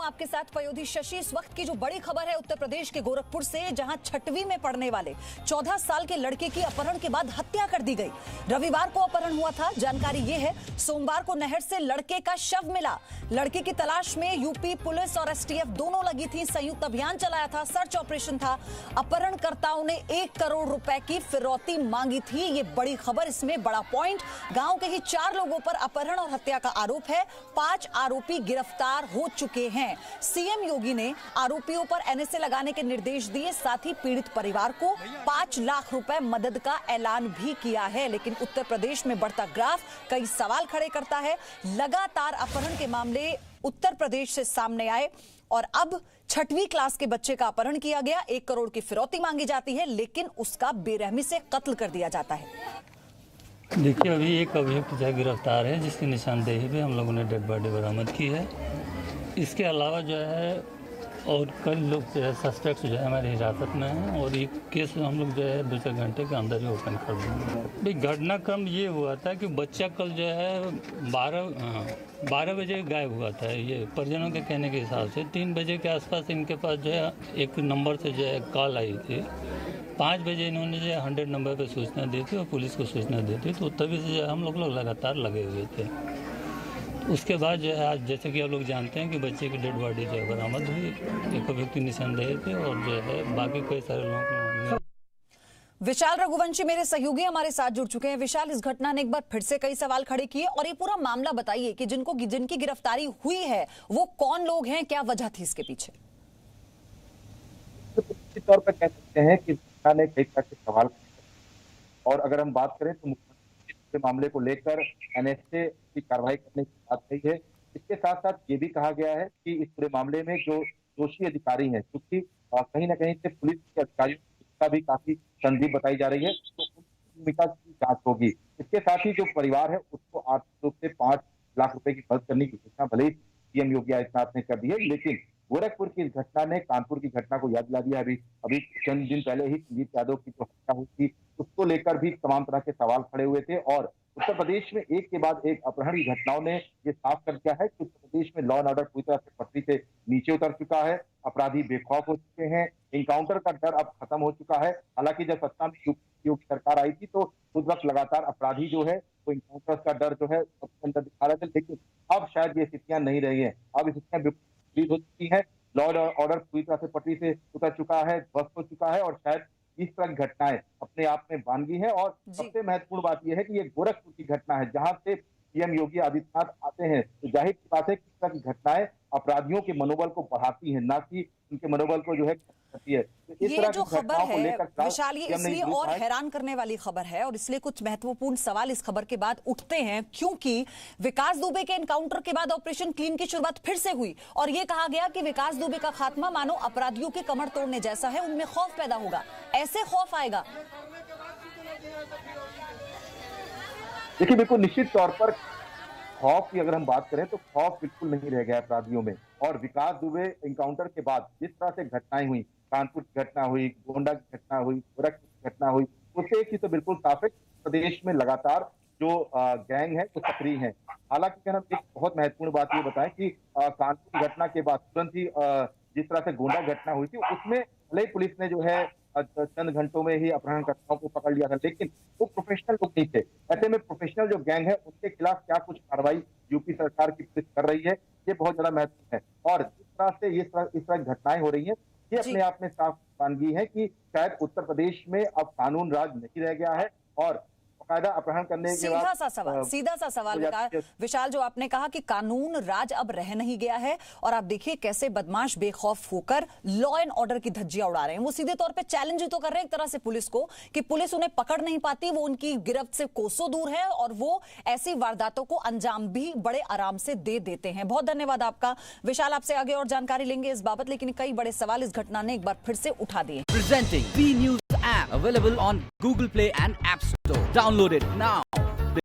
आपके साथ पयोधी शशि। इस वक्त की जो बड़ी खबर है उत्तर प्रदेश के गोरखपुर से, जहां 6वीं में पढ़ने वाले 14 साल के लड़के की अपहरण के बाद हत्या कर दी गई। रविवार को अपहरण हुआ था। जानकारी ये है, सोमवार को नहर से लड़के का शव मिला। लड़के की तलाश में यूपी पुलिस और एसटीएफ दोनों लगी थी। संयुक्त अभियान चलाया था, सर्च ऑपरेशन था। अपहरणकर्ताओं ने 1 करोड़ रुपए की फिरौती मांगी थी। ये बड़ी खबर, इसमें बड़ा पॉइंट, गांव के ही 4 लोगों पर अपहरण और हत्या का आरोप है। 5 आरोपी गिरफ्तार हो चुके हैं। सीएम योगी ने आरोपियों पर एनएसए लगाने के निर्देश दिए, साथ ही पीड़ित परिवार को 5 लाख रुपए मदद का ऐलान भी किया है। लेकिन उत्तर प्रदेश में बढ़ता ग्राफ कई सवाल खड़े करता है। लगातार अपहरण के मामले उत्तर प्रदेश से सामने आए और अब 6वीं क्लास के बच्चे का अपहरण किया गया। 1 करोड़ की फिरौती मांगी जाती है, लेकिन उसका बेरहमी से कत्ल कर दिया जाता है। देखिए, अभी एक अभियुक्त जो गिरफ्तार है, जिसकी निशानदेही पे हम लोगों ने डेड बॉडी बरामद की है। इसके अलावा जो है और कई लोग जो है सस्पेक्ट जो है हमारी हिरासत में हैं और ये केस हम लोग जो है 2-4 घंटे के अंदर ही ओपन कर देंगे। घटनाक्रम ये हुआ था कि बच्चा कल जो है 12 बजे गायब हुआ था। ये परिजनों के कहने के हिसाब से 3 बजे के आसपास इनके पास जो है एक नंबर से जो है कॉल आई थी। 5 बजे इन्होंने जो 100 नंबर पर सूचना दी थी और पुलिस को सूचना दी थी। तो तभी से जो है हम लोग लगातार लगे हुए थे। उसके बाद जो है आज जैसे कि आप लोग जानते हैं कि बच्चे की डेड बॉडी जो है बरामद हुई। एक व्यक्ति निशानदेही थे और जो है बाकी कई सारे लोग। विशाल रघुवंशी मेरे सहयोगी हमारे साथ जुड़ चुके हैं। विशाल, इस घटना ने एक बार फिर से कई सवाल खड़े किए और ये पूरा मामला बताइए कि जिनकी गिरफ्तारी हुई है वो कौन लोग हैं, क्या वजह थी इसके पीछे? निश्चित तौर पर कह सकते हैं कि ने कई तरह के सवाल, और अगर हम बात करें तो मुख्यमंत्री मामले को लेकर एनएसए की कार्रवाई करने की बात कही है। इसके साथ साथ ये भी कहा गया है कि इस पूरे मामले में जो दोषी अधिकारी हैं, क्योंकि कहीं ना कहीं से पुलिस के अधिकारियों का भी काफी संदिग्ध बताई जा रही है, तो उनकी भूमिका की जांच होगी। इसके साथ ही जो परिवार है उसको आर्थिक रूप से 5 लाख रुपए की मदद करने की घोषणा भले ही सीएम योगी आदित्यनाथ ने कर दी है, लेकिन गोरखपुर की इस घटना ने कानपुर की घटना को याद दिला दिया। अभी चंद दिन पहले ही संजीत यादव की जो हत्या हुई थी, उसको लेकर भी तमाम तरह के सवाल खड़े हुए थे। और उत्तर प्रदेश में एक के बाद एक अपहरण की घटनाओं ने ये साफ कर दिया है कि उत्तर प्रदेश में लॉ एंड ऑर्डर पूरी तरह से पटरी से नीचे उतर चुका है। अपराधी बेखौफ हो चुके हैं। एनकाउंटर का डर अब खत्म हो चुका है। हालांकि जब सत्ता में योगी सरकार आई थी तो उस वक्त लगातार अपराधी जो है वो एनकाउंटर का डर जो है अंदर दिखा रहे थे, लेकिन अब शायद ये स्थितियां नहीं रही है। अब स्थितियां हो चुकी है। लॉ एंड ऑर्डर पूरी तरह से पटरी से उतर चुका है, ध्वस्त हो चुका है और शायद इस तरह की घटनाएं अपने आप में वानगी है। और सबसे महत्वपूर्ण बात यह है कि ये गोरखपुर की घटना है, जहां से सीएम योगी आदित्यनाथ आते हैं। तो जाहिर सी बात है कि इस तरह की घटनाएं अपराधियों के मनोबल को बढ़ाती है, ना कि उनके मनोबल को जो है करती है। तो इस तरह जो की खबर घटनाओं को है लेकर विशाल, ये इसलिए और हैरान करने वाली खबर है और इसलिए कुछ महत्वपूर्ण सवाल इस खबर के बाद उठते हैं, क्योंकि विकास दुबे के एनकाउंटर के बाद ऑपरेशन क्लीन की शुरुआत फिर से हुई और ये कहा गया कि विकास दुबे का खात्मा मानो अपराधियों के कमर तोड़ने जैसा है, उनमें खौफ पैदा होगा। ऐसे खौफ आएगा? देखिए, बिल्कुल निश्चित तौर पर खौफ की अगर हम बात करें तो खौफ बिल्कुल नहीं रह गया अपराधियों में। और विकास दुबे एनकाउंटर के बाद जिस तरह से घटनाएं हुई, कानपुर की घटना हुई, गोंडा की घटना हुई, गोरखपुर की घटना हुई, उससे एक चीज तो बिल्कुल साफ है, प्रदेश में लगातार जो गैंग है वो सक्रिय है। हालांकि एक बहुत महत्वपूर्ण बात ये बताएं कि कानपुर की घटना के बाद तुरंत ही जिस तरह से गोंडा घटना हुई थी, उसमें भले ही पुलिस ने जो है चंद घंटों में ही अपहरणकर्ताओं को पकड़ लिया था, लेकिन वो प्रोफेशनल लोग नहीं थे। ऐसे में प्रोफेशनल जो गैंग है उनके खिलाफ क्या कुछ कार्रवाई यूपी सरकार की पुलिस कर रही है, ये बहुत ज्यादा महत्वपूर्ण है। और जिस तरह से इस तरह घटनाएं हो रही हैं, ये अपने आप में साफ वानगी है कि शायद उत्तर प्रदेश में अब कानून राज नहीं रह गया है। और कायदा अपहरण करने के बाद सीधा सा सवाल विशाल, जो आपने कहा कि कानून राज अब रह नहीं गया है और आप देखिए कैसे बदमाश बेखौफ होकर लॉ एंड ऑर्डर की धज्जियां उड़ा रहे हैं। वो सीधे तौर पे चैलेंज ही तो कर रहे हैं एक तरह से पुलिस को कि पुलिस उन्हें पकड़ नहीं पाती, वो उनकी गिरफ्त से कोसों दूर है और वो ऐसी वारदातों को अंजाम भी बड़े आराम से दे देते हैं। बहुत धन्यवाद आपका विशाल। आपसे आगे और जानकारी लेंगे इस बाबत, लेकिन कई बड़े सवाल इस घटना ने एक बार फिर से उठा दिए। Presenting B News app available on Google Play and App Store. Download it now.